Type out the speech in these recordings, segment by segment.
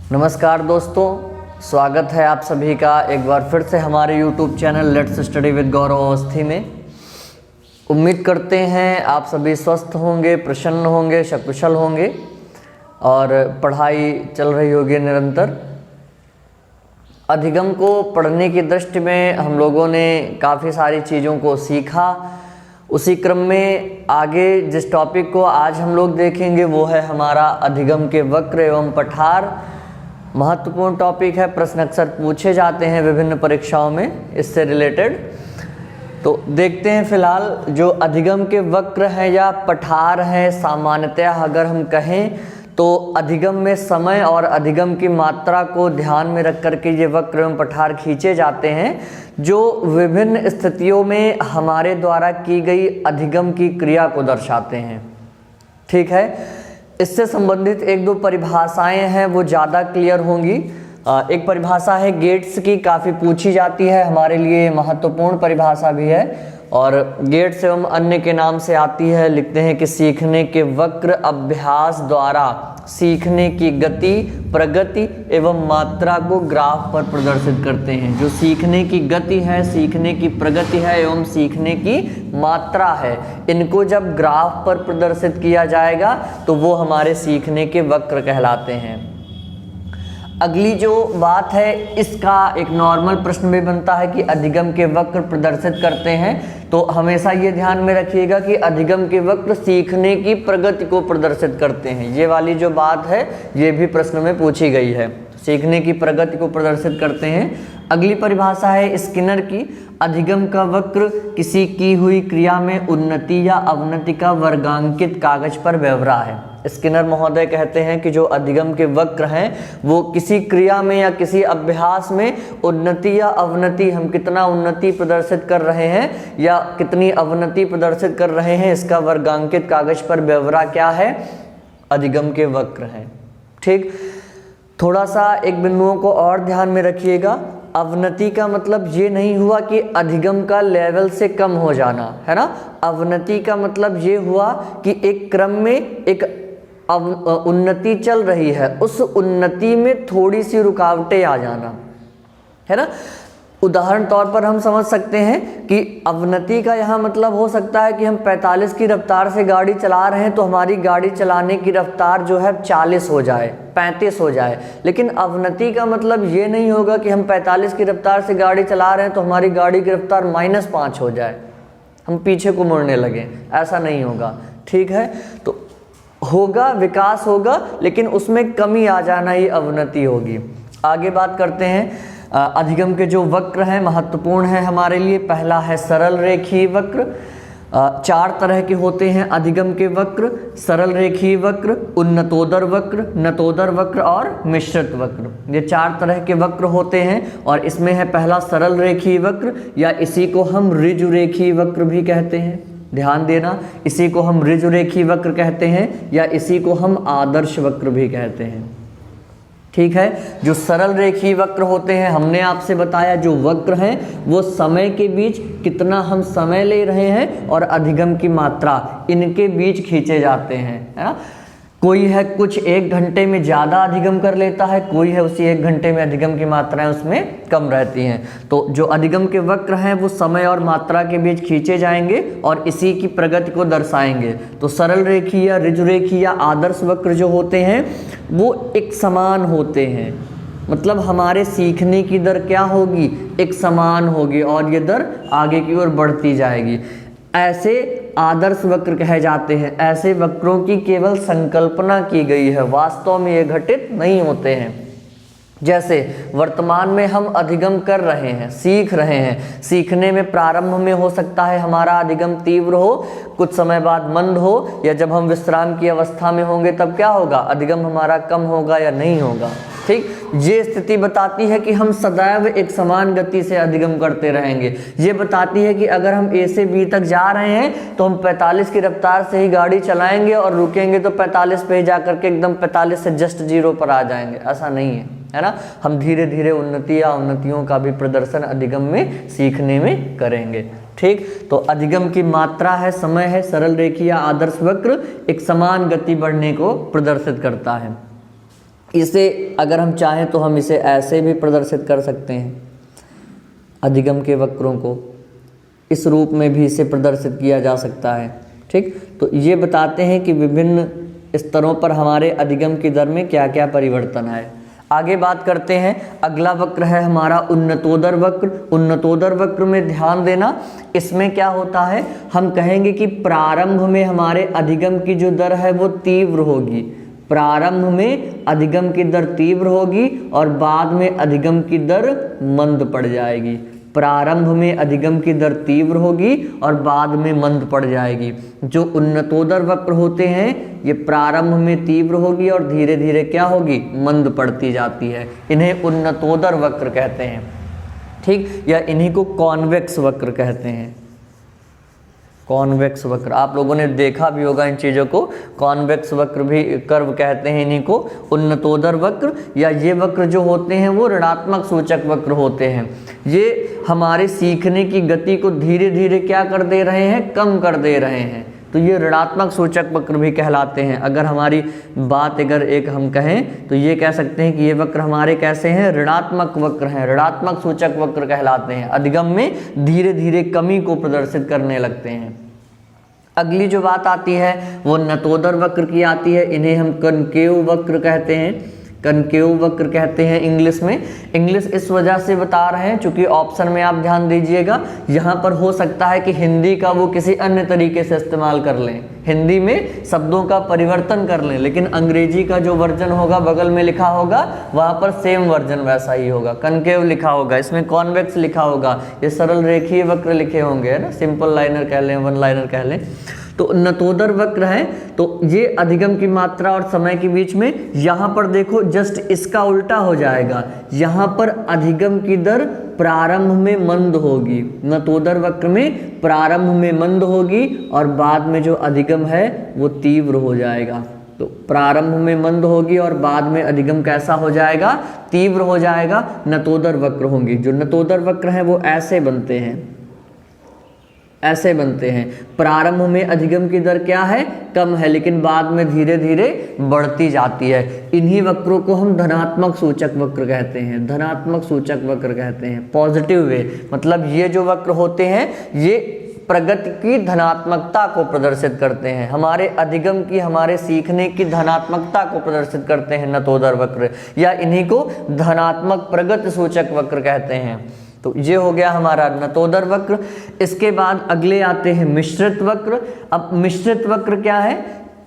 नमस्कार दोस्तों, स्वागत है आप सभी का एक बार फिर से हमारे YouTube channel let's study with Gaurav Awasthi में। उम्मीद करते हैं आप सभी स्वस्थ होंगे, प्रसन्न होंगे, सकुशल होंगे और पढ़ाई चल रही होगी निरंतर। अधिगम को पढ़ने की दृष्टि में हम लोगों ने काफ़ी सारी चीज़ों को सीखा। उसी क्रम में आगे जिस टॉपिक को आज हम लोग देखेंगे वो है हमारा अधिगम के वक्र एवं पठार। महत्वपूर्ण टॉपिक है, प्रश्न अक्सर पूछे जाते हैं विभिन्न परीक्षाओं में इससे रिलेटेड। तो देखते हैं फिलहाल जो अधिगम के वक्र हैं या पठार हैं, सामान्यतः अगर हम कहें तो अधिगम में समय और अधिगम की मात्रा को ध्यान में रख करके ये वक्र एवं पठार खींचे जाते हैं जो विभिन्न स्थितियों में हमारे द्वारा की गई अधिगम की क्रिया को दर्शाते हैं। ठीक है, इससे संबंधित एक दो परिभाषाएं हैं वो ज़्यादा क्लियर होंगी। एक परिभाषा है गेट्स की, काफ़ी पूछी जाती है, हमारे लिए महत्वपूर्ण परिभाषा भी है और गेट्स एवं अन्य के नाम से आती है। लिखते हैं कि सीखने के वक्र अभ्यास द्वारा सीखने की गति, प्रगति एवं मात्रा को ग्राफ पर प्रदर्शित करते हैं। जो सीखने की गति है, सीखने की प्रगति है एवं सीखने की मात्रा है, इनको जब ग्राफ पर प्रदर्शित किया जाएगा तो वो हमारे सीखने के वक्र कहलाते हैं। अगली जो बात है, इसका एक नॉर्मल प्रश्न भी बनता है कि अधिगम के वक्र प्रदर्शित करते हैं, तो हमेशा ये ध्यान में रखिएगा कि अधिगम के वक्र सीखने की प्रगति को प्रदर्शित करते हैं। ये वाली जो बात है ये भी प्रश्न में पूछी गई है, सीखने की प्रगति को प्रदर्शित करते हैं। अगली परिभाषा है स्किनर की, अधिगम का वक्र किसी की हुई क्रिया में उन्नति या अवनति का वर्गांकित कागज पर ब्यौरा है। स्किनर महोदय कहते हैं कि जो अधिगम के वक्र हैं वो किसी क्रिया में या किसी अभ्यास में उन्नति या अवनति, हम कितना उन्नति प्रदर्शित कर रहे हैं या कितनी अवनति प्रदर्शित कर रहे हैं, इसका वर्गांकित कागज पर ब्यौरा क्या है, अधिगम के वक्र हैं। ठीक, थोड़ा सा एक बिंदुओं को और ध्यान में रखिएगा। अवनति का मतलब ये नहीं हुआ कि अधिगम का लेवल से कम हो जाना, है ना। अवनति का मतलब ये हुआ कि एक क्रम में एक उन्नति चल रही है, उस उन्नति में थोड़ी सी रुकावटें आ जाना, है ना। उदाहरण तौर पर हम समझ सकते हैं कि अवनति का यहाँ मतलब हो सकता है कि हम 45 की रफ्तार से गाड़ी चला रहे हैं तो हमारी गाड़ी चलाने की रफ्तार जो है 40 हो जाए, 35 हो जाए। लेकिन अवनति का मतलब ये नहीं होगा कि हम 45 की रफ्तार से गाड़ी चला रहे हैं तो हमारी गाड़ी की रफ्तार -5 हो जाए, हम पीछे को मुड़ने लगे, ऐसा नहीं होगा। ठीक है, तो होगा, विकास होगा, लेकिन उसमें कमी आ जाना ही अवनति होगी। आगे बात करते हैं अधिगम के जो वक्र हैं महत्वपूर्ण है हमारे लिए। पहला है सरल रेखीय वक्र। 4 तरह के होते हैं अधिगम के वक्र, सरल रेखीय वक्र, उन्नतोदर वक्र, नतोदर वक्र और मिश्रित वक्र। ये 4 तरह के वक्र होते हैं और इसमें है पहला सरल रेखीय वक्र या इसी को हम ऋजु रेखीय वक्र भी कहते हैं। ध्यान देना, इसी को हम ऋजु रेखीय वक्र कहते हैं या इसी को हम आदर्श वक्र भी कहते हैं। ठीक है, जो सरल रेखीय वक्र होते हैं, हमने आपसे बताया जो वक्र हैं वो समय के बीच कितना हम समय ले रहे हैं और अधिगम की मात्रा, इनके बीच खींचे जाते हैं, है ना। कोई है कुछ 1 घंटे में ज़्यादा अधिगम कर लेता है, कोई है उसी 1 घंटे में अधिगम की मात्राएं उसमें कम रहती हैं। तो जो अधिगम के वक्र हैं वो समय और मात्रा के बीच खींचे जाएंगे और इसी की प्रगति को दर्शाएंगे। तो सरल रेखीय या ऋजु रेखीय या आदर्श वक्र जो होते हैं वो एक समान होते हैं, मतलब हमारे सीखने की दर क्या होगी, एक समान होगी और ये दर आगे की ओर बढ़ती जाएगी। ऐसे आदर्श वक्र कहे जाते हैं। ऐसे वक्रों की केवल संकल्पना की गई है, वास्तव में ये घटित नहीं होते हैं। जैसे वर्तमान में हम अधिगम कर रहे हैं, सीख रहे हैं, सीखने में प्रारंभ में हो सकता है हमारा अधिगम तीव्र हो, कुछ समय बाद मंद हो, या जब हम विश्राम की अवस्था में होंगे तब क्या होगा, अधिगम हमारा कम होगा या नहीं होगा। ठीक, ये स्थिति बताती है कि हम सदैव एक समान गति से अधिगम करते रहेंगे। ये बताती है कि अगर हम A से B तक जा रहे हैं तो हम 45 की रफ्तार से ही गाड़ी चलाएंगे और रुकेंगे तो 45 पे ही जाकर के एकदम 45 से जस्ट 0 पर आ जाएंगे, ऐसा नहीं है ना। हम धीरे धीरे उन्नति या अवनतियों का भी प्रदर्शन अधिगम में, सीखने में करेंगे। ठीक, तो अधिगम की मात्रा है, समय है, सरल रेखीय या आदर्श वक्र एक समान गति बढ़ने को प्रदर्शित करता है। इसे अगर हम चाहें तो हम इसे ऐसे भी प्रदर्शित कर सकते हैं, अधिगम के वक्रों को इस रूप में भी इसे प्रदर्शित किया जा सकता है। ठीक, तो ये बताते हैं कि विभिन्न स्तरों पर हमारे अधिगम की दर में क्या क्या परिवर्तन है। आगे बात करते हैं, अगला वक्र है हमारा उन्नतोदर वक्र। उन्नतोदर वक्र में ध्यान देना, इसमें क्या होता है, हम कहेंगे कि प्रारंभ में हमारे अधिगम की जो दर है वो तीव्र होगी, प्रारंभ में अधिगम की दर तीव्र होगी और बाद में अधिगम की दर मंद पड़ जाएगी। प्रारंभ में अधिगम की दर तीव्र होगी और बाद में मंद पड़ जाएगी। जो उन्नतोदर वक्र होते हैं ये प्रारंभ में तीव्र होगी और धीरे धीरे क्या होगी, मंद पड़ती जाती है। इन्हें उन्नतोदर वक्र कहते हैं। ठीक, या इन्हीं को कॉन्वेक्स वक्र कहते हैं। कॉन्वेक्स वक्र आप लोगों ने देखा भी होगा इन चीज़ों को, कॉन्वेक्स वक्र भी कर्व कहते हैं इन्हीं को। उन्नतोदर वक्र या ये वक्र जो होते हैं वो ऋणात्मक सूचक वक्र होते हैं। ये हमारे सीखने की गति को धीरे धीरे क्या कर दे रहे हैं, कम कर दे रहे हैं, तो ये ऋणात्मक सूचक वक्र भी कहलाते हैं। अगर हमारी बात अगर एक हम कहें तो ये कह सकते हैं कि ये वक्र हमारे कैसे हैं, ऋणात्मक वक्र हैं, ऋणात्मक सूचक वक्र कहलाते हैं। अधिगम में धीरे धीरे कमी को प्रदर्शित करने लगते हैं। अगली जो बात आती है वो नतोदर वक्र की आती है। इन्हें हम कनकेव वक्र कहते हैं, कनकेव वक्र कहते हैं इंग्लिश में। इंग्लिश इस वजह से बता रहे हैं चूंकि ऑप्शन में आप ध्यान दीजिएगा, यहाँ पर हो सकता है कि हिंदी का वो किसी अन्य तरीके से इस्तेमाल कर लें, हिंदी में शब्दों का परिवर्तन कर लें, लेकिन अंग्रेजी का जो वर्जन होगा बगल में लिखा होगा वहाँ पर सेम वर्जन वैसा ही होगा, कनकेव लिखा होगा, इसमें कॉन्वेक्स लिखा होगा, ये सरल रेखीय वक्र लिखे होंगे, है ना, सिंपल लाइनर कह लें, वन लाइनर कह लें। तो नतोदर वक्र है तो ये अधिगम की मात्रा और समय के बीच में, यहाँ पर देखो जस्ट इसका उल्टा हो जाएगा, यहाँ पर अधिगम की दर प्रारंभ में मंद होगी, नतोदर वक्र में प्रारंभ में मंद होगी और बाद में जो अधिगम है वो तीव्र हो जाएगा। तो प्रारंभ में मंद होगी और बाद में अधिगम कैसा हो जाएगा, तीव्र हो जाएगा, नतोदर वक्र होंगी। जो नतोदर वक्र हैं वो ऐसे बनते हैं, ऐसे बनते हैं। प्रारंभ में अधिगम की दर क्या है, कम है, लेकिन बाद में धीरे धीरे बढ़ती जाती है। इन्हीं वक्रों को हम धनात्मक सूचक वक्र कहते हैं, धनात्मक सूचक वक्र कहते हैं, पॉजिटिव वे। मतलब ये जो वक्र होते हैं ये प्रगति की धनात्मकता को प्रदर्शित करते हैं, हमारे अधिगम की, हमारे सीखने की धनात्मकता को प्रदर्शित करते हैं नतोदर वक्र, या इन्हीं को धनात्मक प्रगति सूचक वक्र कहते हैं। तो ये हो गया हमारा नतोदर वक्र। इसके बाद अगले आते हैं मिश्रित वक्र। अब मिश्रित वक्र क्या है,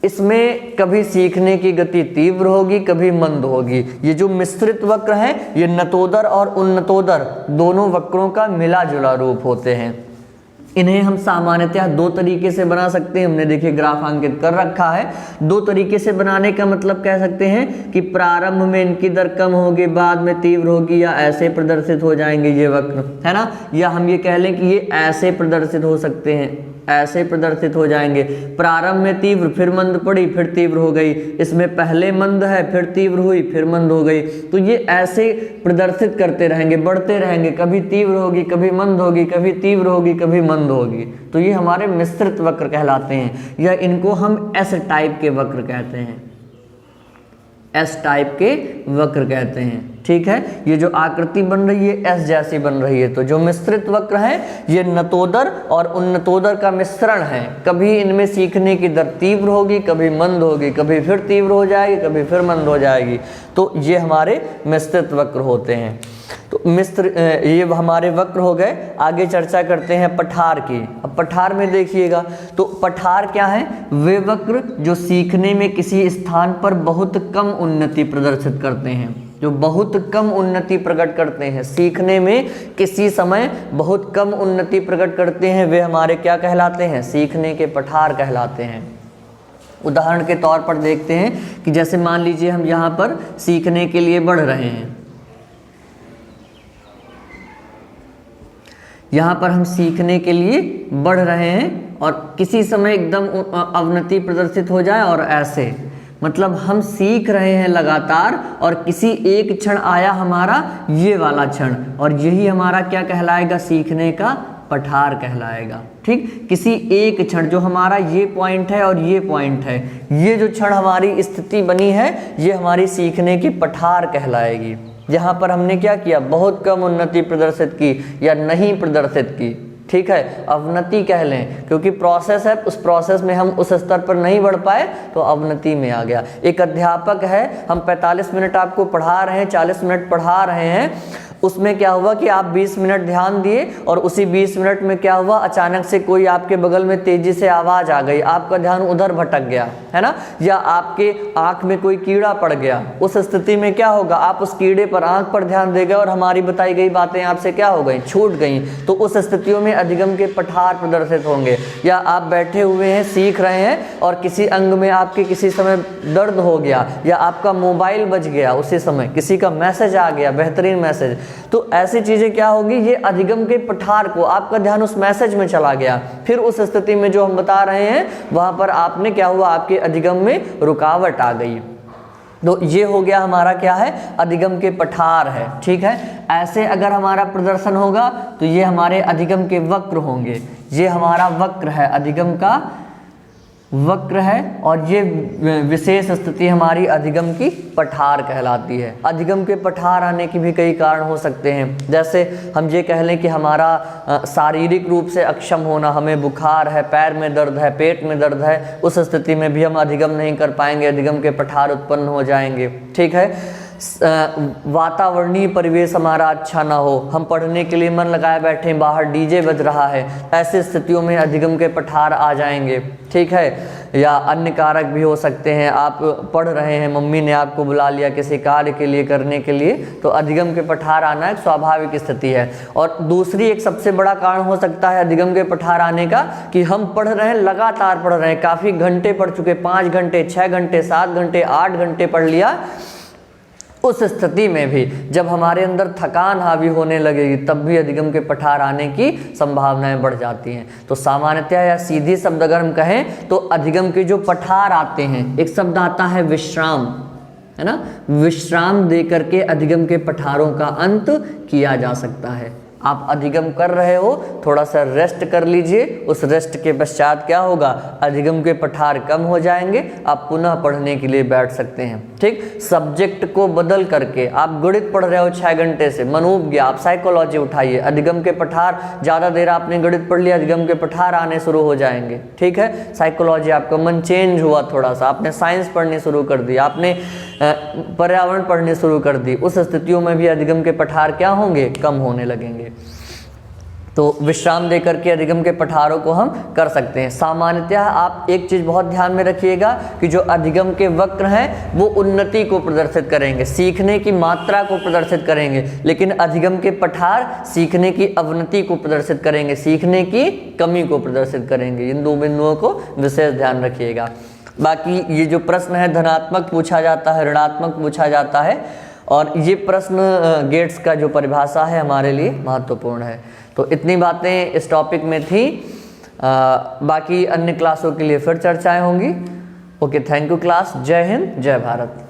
इसमें कभी सीखने की गति तीव्र होगी, कभी मंद होगी। ये जो मिश्रित वक्र है ये नतोदर और उन्नतोदर दोनों वक्रों का मिला जुला रूप होते हैं। इन्हें हम सामान्यतः दो तरीके से बना सकते हैं, हमने देखिए ग्राफ अंकित कर रखा है। दो तरीके से बनाने का मतलब कह सकते हैं कि प्रारंभ में इनकी दर कम होगी, बाद में तीव्र होगी, या ऐसे प्रदर्शित हो जाएंगे ये वक्र, है ना, या हम ये कह लें कि ये ऐसे प्रदर्शित हो सकते हैं, ऐसे प्रदर्शित हो जाएंगे। प्रारंभ में तीव्र, फिर मंद पड़ी, फिर तीव्र हो गई, इसमें पहले मंद है, फिर तीव्र हुई, फिर मंद हो गई। तो ये ऐसे प्रदर्शित करते रहेंगे, बढ़ते रहेंगे, कभी तीव्र होगी, कभी मंद होगी, कभी तीव्र होगी, कभी मंद होगी। तो ये हमारे मिश्रित वक्र कहलाते हैं, या इनको हम एस टाइप के वक्र कहते हैं, एस टाइप के वक्र कहते हैं। ठीक है, ये जो आकृति बन रही है एस जैसी बन रही है। तो जो मिश्रित वक्र है ये नतोदर और उन्नतोदर का मिश्रण है। कभी इनमें सीखने की दर तीव्र होगी, कभी मंद होगी, कभी फिर तीव्र हो जाएगी, कभी फिर मंद हो जाएगी। तो ये हमारे मिश्रित वक्र होते हैं। तो ये हमारे वक्र हो गए। आगे चर्चा करते हैं पठार की। अब पठार में देखिएगा तो पठार क्या है, वे वक्र जो सीखने में किसी स्थान पर बहुत कम उन्नति प्रदर्शित करते हैं, जो बहुत कम उन्नति प्रकट करते हैं, सीखने में किसी समय बहुत कम उन्नति प्रकट करते हैं, वे हमारे क्या कहलाते हैं, सीखने के पठार कहलाते हैं। उदाहरण के तौर पर देखते हैं कि जैसे मान लीजिए हम यहाँ पर सीखने के लिए बढ़ रहे हैं, यहाँ पर हम सीखने के लिए बढ़ रहे हैं और किसी समय एकदम अवनति प्रदर्शित हो जाए और ऐसे, मतलब हम सीख रहे हैं लगातार और किसी एक क्षण आया हमारा ये वाला क्षण, और यही हमारा क्या कहलाएगा, सीखने का पठार कहलाएगा। ठीक, किसी एक क्षण, जो हमारा ये पॉइंट है और ये पॉइंट है, ये जो क्षण हमारी स्थिति बनी है, ये हमारी सीखने की पठार कहलाएगी। यहाँ पर हमने क्या किया, बहुत कम उन्नति प्रदर्शित की या नहीं प्रदर्शित की। ठीक है, अवनति कह लें, क्योंकि प्रोसेस है, उस प्रोसेस में हम उस स्तर पर नहीं बढ़ पाए तो अवनति में आ गया। एक अध्यापक है, हम 45 मिनट आपको पढ़ा रहे हैं, 40 मिनट पढ़ा रहे हैं, उसमें क्या हुआ कि आप 20 मिनट ध्यान दिए और उसी 20 मिनट में क्या हुआ, अचानक से कोई आपके बगल में तेजी से आवाज आ गई, आपका ध्यान उधर भटक गया, है ना, या आपके आंख में कोई कीड़ा पड़ गया। उस स्थिति में क्या होगा, आप उस कीड़े पर, आंख पर ध्यान दे गए और हमारी बताई गई बातें आपसे क्या हो गई, छूट गई। तो उस स्थितियों में अधिगम के पठार प्रदर्शित होंगे। या आप बैठे हुए हैं, सीख रहे हैं और किसी अंग में आपके किसी समय दर्द हो गया, या आपका मोबाइल बज गया, उसी समय किसी का मैसेज आ गया, बेहतरीन मैसेज, तो ऐसी चीजें क्या होगी, ये अधिगम के पठार को, आपका ध्यान उस मैसेज में चला गया, फिर उस स्थिति में जो हम बता रहे हैं वहां पर आपने क्या हुआ, आपके अधिगम में रुकावट आ गई। तो ये हो गया हमारा क्या है, अधिगम के पठार है। ठीक है, ऐसे अगर हमारा प्रदर्शन होगा तो ये हमारे अधिगम के वक्र होंगे। ये हमारा वक्र है, अधिगम का वक्र है, और ये विशेष स्थिति हमारी अधिगम की पठार कहलाती है। अधिगम के पठार आने की भी कई कारण हो सकते हैं, जैसे हम ये कह लें कि हमारा शारीरिक रूप से अक्षम होना, हमें बुखार है, पैर में दर्द है, पेट में दर्द है, उस स्थिति में भी हम अधिगम नहीं कर पाएंगे, अधिगम के पठार उत्पन्न हो जाएंगे। ठीक है, वातावरणीय परिवेश हमारा अच्छा ना हो, हम पढ़ने के लिए मन लगाए बैठे, बाहर डीजे बज रहा है, ऐसी स्थितियों में अधिगम के पठार आ जाएंगे। ठीक है, या अन्य कारक भी हो सकते हैं, आप पढ़ रहे हैं, मम्मी ने आपको बुला लिया किसी कार्य के लिए, करने के लिए, तो अधिगम के पठार आना एक स्वाभाविक स्थिति है। और दूसरी एक सबसे बड़ा कारण हो सकता है अधिगम के पठार आने का, कि हम पढ़ रहे हैं, लगातार पढ़ रहे हैं, काफ़ी घंटे पढ़ चुके, 5 घंटे, 6 घंटे, 7 घंटे, 8 घंटे पढ़ लिया, उस स्थिति में भी जब हमारे अंदर थकान हावी होने लगेगी तब भी अधिगम के पठार आने की संभावनाएं बढ़ जाती हैं। तो सामान्यतः या सीधी शब्द अगर हम कहें तो अधिगम के जो पठार आते हैं, एक शब्द आता है विश्राम, है ना, विश्राम दे करके अधिगम के पठारों का अंत किया जा सकता है। आप अधिगम कर रहे हो, थोड़ा सा रेस्ट कर लीजिए, उस रेस्ट के पश्चात क्या होगा, अधिगम के पठार कम हो जाएंगे, आप पुनः पढ़ने के लिए बैठ सकते हैं। ठीक, सब्जेक्ट को बदल करके, आप गणित पढ़ रहे हो 6 घंटे से, मन ऊब गया, आप साइकोलॉजी उठाइए, अधिगम के पठार, ज़्यादा देर आपने गणित पढ़ लिया, अधिगम के पठार आने शुरू हो जाएंगे। ठीक है, साइकोलॉजी, आपका मन चेंज हुआ थोड़ा सा, आपने साइंस पढ़नी शुरू कर दी, आपने पर्यावरण पढ़नी शुरू कर दी, उस स्थितियों में भी अधिगम के पठार क्या होंगे, कम होने लगेंगे। तो विश्राम देकर के अधिगम के पठारों को हम कर सकते हैं। सामान्यतः आप एक चीज़ बहुत ध्यान में रखिएगा कि जो अधिगम के वक्र हैं वो उन्नति को प्रदर्शित करेंगे, सीखने की मात्रा को प्रदर्शित करेंगे, लेकिन अधिगम के पठार सीखने की अवनति को प्रदर्शित करेंगे, सीखने की कमी को प्रदर्शित करेंगे। इन 2 बिंदुओं को विशेष ध्यान रखिएगा। बाकी ये जो प्रश्न है धनात्मक पूछा जाता है, ऋणात्मक पूछा जाता है, और ये प्रश्न गेट्स का जो परिभाषा है हमारे लिए महत्वपूर्ण है। तो इतनी बातें इस टॉपिक में थी, बाकी अन्य क्लासों के लिए फिर चर्चाएं होंगी। Okay, thank you class. जय हिंद, जय भारत।